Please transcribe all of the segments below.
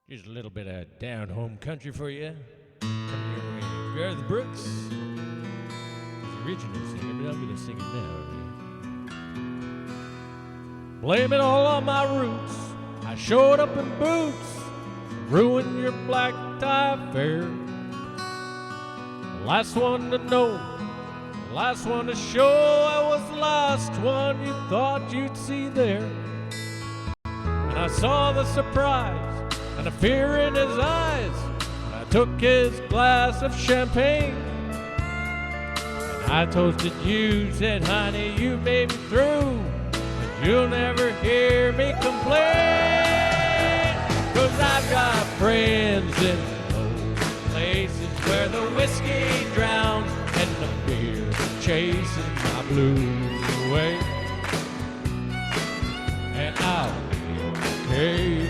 Just a little bit of down home country for you. Coming your way, Garth Brooks. He's the original singer, but I'm going to sing it now. Blame it all on my roots. I showed up in boots, ruined your black tie affair. The last one to know, the last one to show, I was the last one you thought you'd see there. And I saw the surprise and the fear in his eyes. And I took his glass of champagne and I toasted you, said, honey, you made me through, but you'll never hear me complain. 'Cause I've got friends in low places where the whiskey drowns and the beer chases my blues away. And I'll be okay.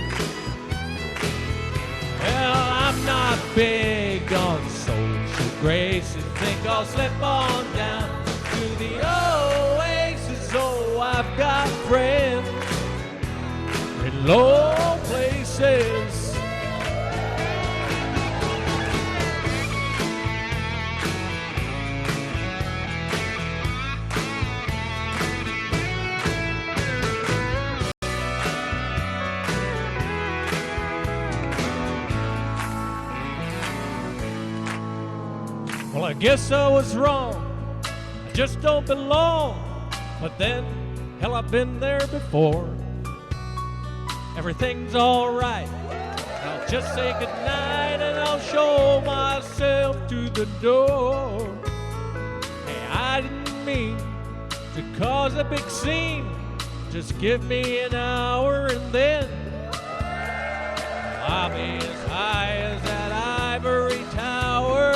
Well, I'm not big on social graces. Think I'll slip on down to the oasis. Oh, I've got friends in low places. Well, I guess I was wrong. I just don't belong. But then, hell, I've been there before. Everything's all right. I'll just say goodnight and I'll show myself to the door. Hey, I didn't mean to cause a big scene. Just give me an hour and then I'll be as high as that ivory tower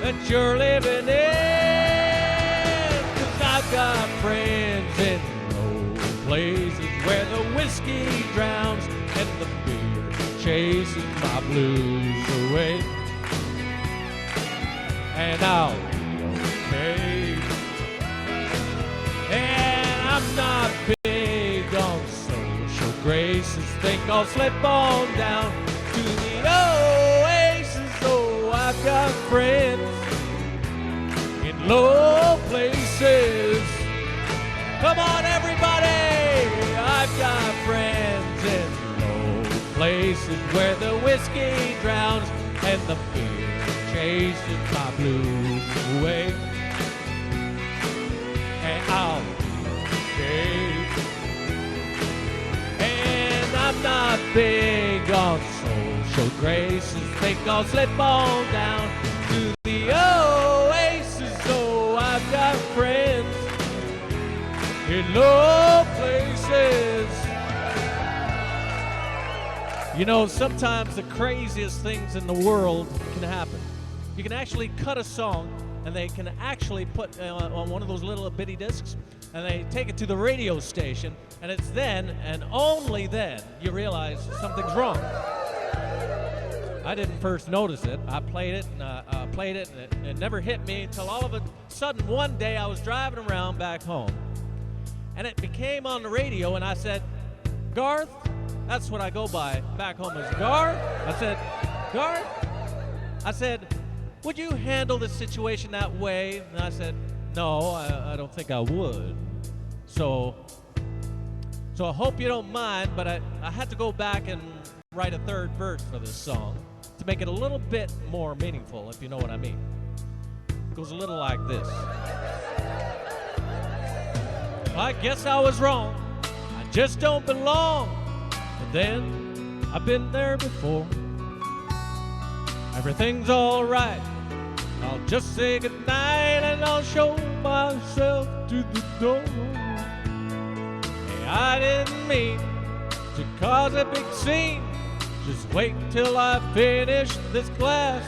that you're living in. 'Cause I've got friends in low places where the whiskey drowns and the beer chases my blues away. And I'll be okay. And I'm not big on social graces. Think I'll slip on down to the oasis. Oh, I've got friends in low places. Come on, everybody! I've got friends in low places where the whiskey drowns and the beer chases my blues away. And I'll be okay. And I'm not big on social graces. Think I'll slip on down to the oasis. Oh, I've got friends in low places. You know, sometimes the craziest things in the world can happen. You can actually cut a song and they can actually put on one of those little bitty discs and they take it to the radio station, and it's then and only then you realize something's wrong. I didn't first notice it. I played it and it never hit me until all of a sudden one day I was driving around back home and it became on the radio and I said, Garth, that's what I go by back home as Garth. I said, Garth? I said, would you handle this situation that way? And I said, no, I don't think I would. So I hope you don't mind, but I had to go back and write a third verse for this song to make it a little bit more meaningful, if you know what I mean. It goes a little like this. I guess I was wrong. I just don't belong. But then I've been there before. Everything's all right. I'll just say goodnight and I'll show myself to the door. Hey, I didn't mean to cause a big scene. Just wait till I finish this glass.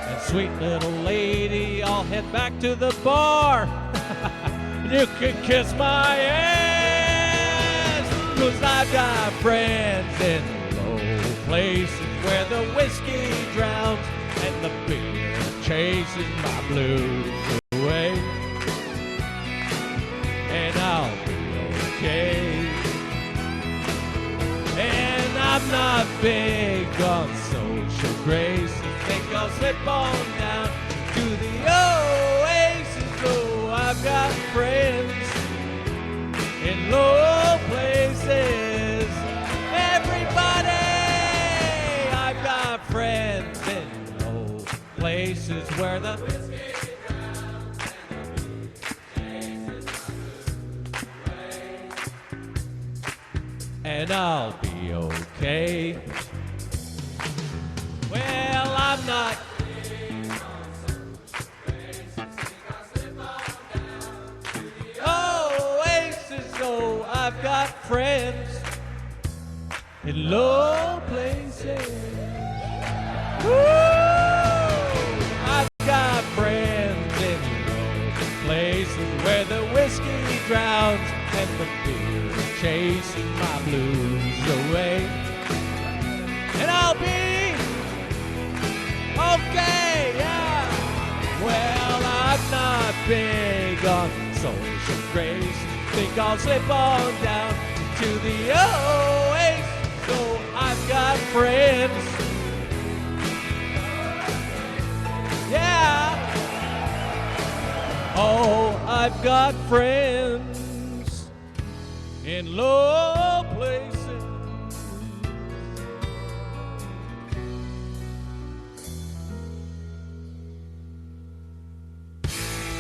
And sweet little lady, I'll head back to the bar. You can kiss my ass. 'Cause I've got friends in low places where the whiskey drowns and the beer chases my blues away. And I'll be okay. And I'm I'm not big on social graces. Think I'll slip on down to the oasis. Oh, I've got friends in low places. Everybody, I've got friends in low places where the and I'll be okay. Well, I'm not. Oasis, oh, I've got friends in low places. Woo! I've got friends in low places where the whiskey drowns and the beer chasing my blues away. And I'll be okay, yeah. Well, I'm not big on social grace. Think I'll slip on down to the oasis. So I've got friends. Yeah. Oh, I've got friends in low places.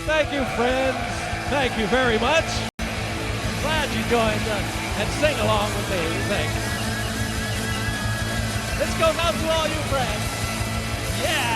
Thank you, friends. Thank you very much. Glad you joined us and sing along with me. Thank you. This goes out to all you friends. Yeah.